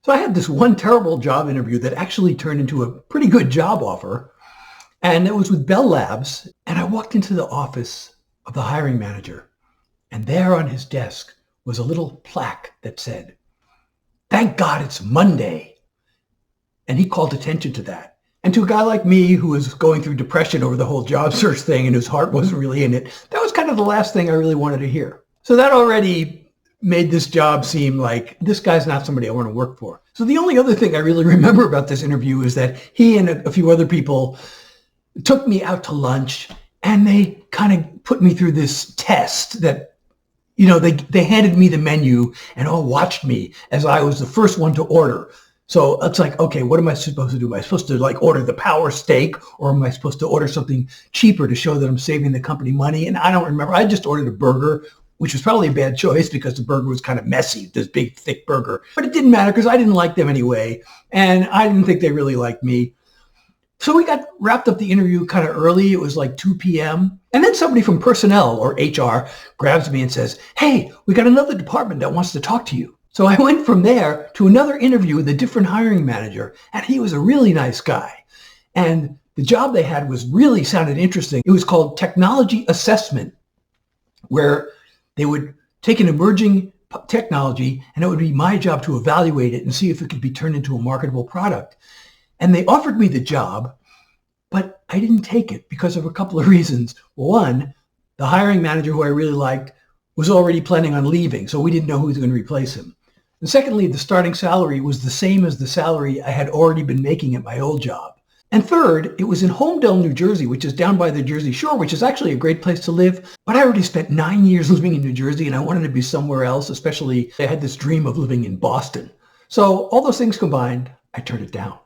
So I had this one terrible job interview that actually turned into a pretty good job offer. And it was with Bell Labs. And I walked into the office of the hiring manager. And there on his desk was a little plaque that said, "Thank God it's Monday." And he called attention to that. And to a guy like me who was going through depression over the whole job search thing and whose heart wasn't really in it, that was kind of the last thing I really wanted to hear. So that already made this job seem like this guy's not somebody I want to work for. So the only other thing I really remember about this interview is that he and a few other people took me out to lunch and they kind of put me through this test that, they handed me the menu and all watched me as I was the first one to order. So it's like, okay, what am I supposed to do? Am I supposed to order the power steak, or am I supposed to order something cheaper to show that I'm saving the company money? And I don't remember. I just ordered a burger, which was probably a bad choice because the burger was kind of messy, this big, thick burger. But it didn't matter because I didn't like them anyway. And I didn't think they really liked me. So we got wrapped up the interview kind of early. It was like 2 p.m. And then somebody from personnel or HR grabs me and says, "Hey, we got another department that wants to talk to you." So I went from there to another interview with a different hiring manager, and he was a really nice guy. And the job they had really sounded interesting. It was called technology assessment, where they would take an emerging technology, and it would be my job to evaluate it and see if it could be turned into a marketable product. And they offered me the job, but I didn't take it because of a couple of reasons. One, the hiring manager who I really liked was already planning on leaving, so we didn't know who was going to replace him. And secondly, the starting salary was the same as the salary I had already been making at my old job. And third, it was in Holmdel, New Jersey, which is down by the Jersey Shore, which is actually a great place to live. But I already spent 9 years living in New Jersey, and I wanted to be somewhere else, especially I had this dream of living in Boston. So all those things combined, I turned it down.